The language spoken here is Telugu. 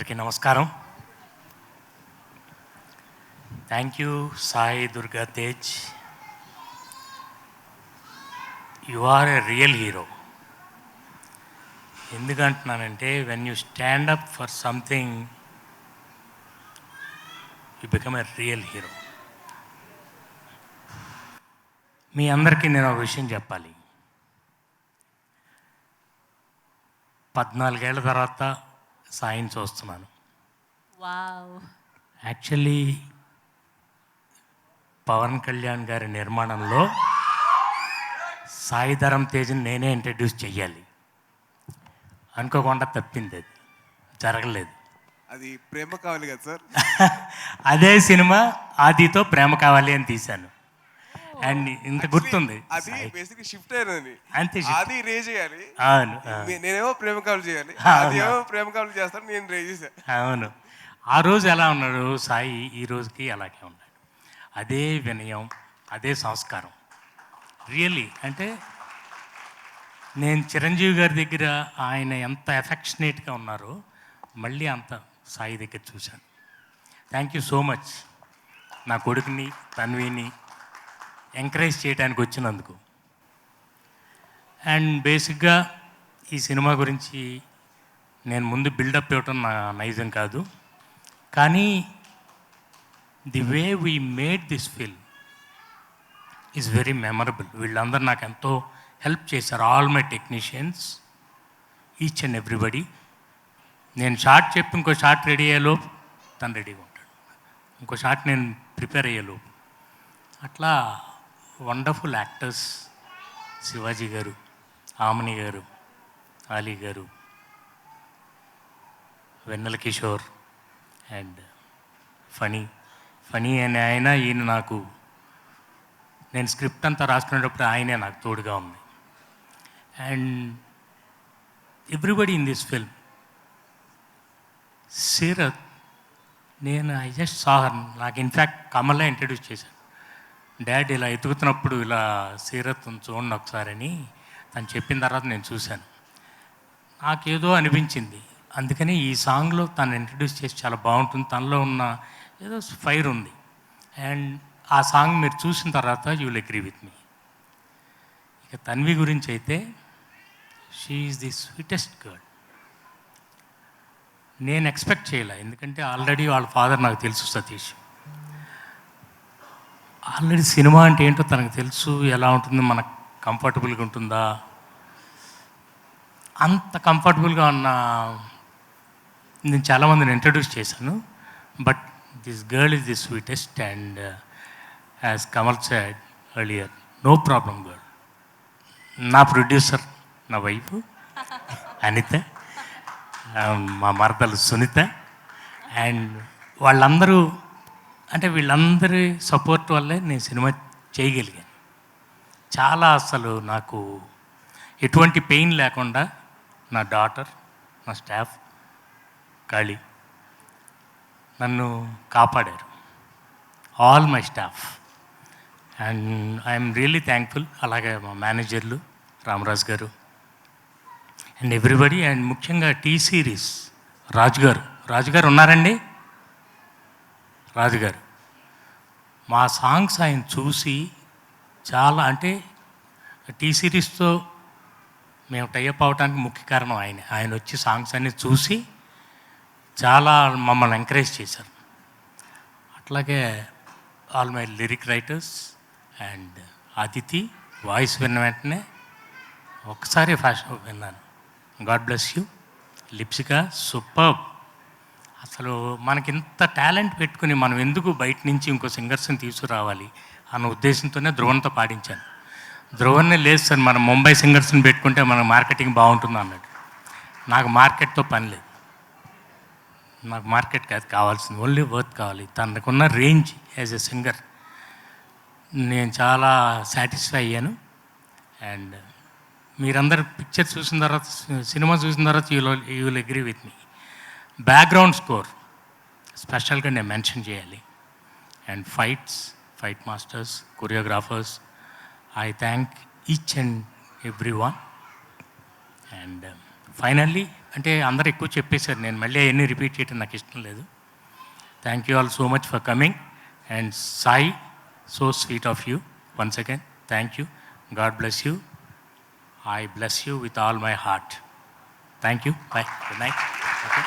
అందరికీ నమస్కారం. Thank you Sai Durga Tej. You are a real hero. ఎందుకంటున్నానంటే when you stand up for something you become a real hero. మీ అందరికీ నేను ఒక విషయం చెప్పాలి. 14 ఏళ్ల తర్వాత సాయిని చూస్తున్నాను. యాక్చువల్లీ పవన్ కళ్యాణ్ గారి నిర్మాణంలో సాయి ధరమ్ తేజ్ని నేనే ఇంట్రడ్యూస్ చెయ్యాలి అనుకోకుండా తప్పింది. అది జరగలేదు. అది ప్రేమ కావాలి కదా సార్. అదే సినిమా ఆదితో ప్రేమ కావాలి అని తీశాను. అండ్ ఇంత గుర్తుంది, అది బేసిక్లీ షిఫ్ట్ అయినది. అంతే. అది రే చేయాలి, అవును. నేనేమో ప్రేమ కావాలి చేయాలి, అది ఏమో ప్రేమ కావాలి చేస్తాను, నేను రే చేశాను. అవును. ఆ రోజు ఎలా ఉన్నాడు సాయి, ఈ రోజుకి అలాగే ఉన్నాడు. అదే వినయం, అదే సంస్కారం. రియల్లీ అంటే నేను చిరంజీవి గారి దగ్గర ఆయన ఎంత ఎఫెక్షనేట్గా ఉన్నారో మళ్ళీ అంత సాయి దగ్గర చూశాను. థ్యాంక్ యూ సో మచ్ నా కొడుకుని తన్విని ఎంకరేజ్ చేయడానికి వచ్చినందుకు. అండ్ బేసిక్గా ఈ సినిమా గురించి నేను ముందు బిల్డప్ ఇవ్వటం నా నైజం కాదు, కానీ the way we made this film is very memorable. వీళ్ళందరూ నాకు ఎంతో హెల్ప్ చేశారు. All my technicians, each and everybody. నేను షార్ట్ చెప్పి ఇంకో షార్ట్ రెడీ అయ్యేలోపు తను రెడీగా ఉంటాడు, ఇంకో షార్ట్ నేను ప్రిపేర్ అయ్యేలోపు. అట్లా వండర్ఫుల్ యాక్టర్స్, శివాజీ గారు, ఆమని గారు, ఆలీ గారు, వెన్నెల కిషోర్ అండ్ ఫనీ అనే ఆయన. ఈయన నాకు, నేను స్క్రిప్ట్ అంతా రాసుకునేటప్పుడు ఆయనే నాకు తోడుగా ఉంది. And everybody in this film. Seerat, నేను ఐ జస్ట్ సా హర్. నాకు ఇన్ఫ్యాక్ట్ కమల్లా ఇంట్రడ్యూస్ చేశాను. డాడ్ ఇలా ఎతుకుతున్నప్పుడు ఇలా సీరత్ చూడండి ఒకసారి అని తను చెప్పిన తర్వాత నేను చూశాను. నాకేదో అనిపించింది. అందుకని ఈ సాంగ్లో తను ఇంట్రడ్యూస్ చేసి చాలా బాగుంటుంది. తనలో ఉన్న ఏదో ఫైర్ ఉంది. అండ్ ఆ సాంగ్ మీరు చూసిన తర్వాత you will agree with me. ఇక తన్వి గురించి అయితే, she is the sweetest girl. నేను ఎక్స్పెక్ట్ చేయలే, ఎందుకంటే ఆల్రెడీ వాళ్ళ ఫాదర్ నాకు తెలుసు, సతీష్. ఆల్రెడీ సినిమా అంటే ఏంటో తనకు తెలుసు, ఎలా ఉంటుంది, మనకు కంఫర్టబుల్గా ఉంటుందా. అంత కంఫర్టబుల్గా ఉన్న నేను చాలామందిని ఇంట్రడ్యూస్ చేశాను. But this girl is the sweetest. And as Kamal said earlier, no problem girl. నా ప్రొడ్యూసర్ నా వైఫ్ అనిత, మా మరదలు సునీత, అండ్ వాళ్ళందరూ, అంటే వీళ్ళందరి సపోర్ట్ వల్లే నేను సినిమా చేయగలిగాను. చాలా అసలు నాకు ఎటువంటి పెయిన్ లేకుండా నా డాటర్, నా స్టాఫ్, కాళీ నన్ను కాపాడారు. All my staff. And I'm really thankful. అలాగే మా మేనేజర్లు రామరాజు గారు అండ్ ఎవ్రీబడి. అండ్ ముఖ్యంగా టీ సిరీస్ రాజుగారు ఉన్నారండి. రాజుగారు మా సాంగ్స్ ఆయన చూసి చాలా, అంటే టీ సిరీస్తో మేము టైఅప్ అవడానికి ముఖ్య కారణం ఆయన వచ్చి సాంగ్స్ అన్నీ చూసి చాలా మమ్మల్ని ఎంకరేజ్ చేశారు. అట్లాగే all my lyric writers and Aditi voice విన్న వెంటనే ఒక్కసారి ఫ్యాషన్ విన్నాను. God bless you. Lipsika superb. అసలు మనకి ఇంత టాలెంట్ పెట్టుకుని మనం ఎందుకు బయట నుంచి ఇంకో సింగర్స్ని తీసుకురావాలి అన్న ఉద్దేశంతోనే ధ్రువన్తో పాడించాను. ధ్రువన్నే లేదు సార్, మనం ముంబై సింగర్స్ని పెట్టుకుంటే మన మార్కెటింగ్ బాగుంటుంది అన్నాడు. నాకు మార్కెట్తో పని లేదు, నాకు మార్కెట్ కాదు కావాల్సింది, ఓన్లీ వర్త్ కావాలి. తనకున్న రేంజ్ యాజ్ ఎ సింగర్ నేను చాలా సాటిస్ఫై అయ్యాను. అండ్ మీరందరూ పిక్చర్ చూసిన తర్వాత, సినిమా చూసిన తర్వాత you will agree with me. Background score స్పెషల్గా నేను మెన్షన్ చేయాలి. And fight masters, choreographers, I thank each and everyone. And finally, అంటే అందరు ఎక్కువ చెప్పేశారు, నేను మళ్ళీ అవన్నీ రిపీట్ చేయడం నాకు ఇష్టం లేదు. Thank you all so much for coming. And Sai, so sweet of you. Once again thank you. God bless you. I bless you with all my heart. Thank you. Bye. Good night. Okay.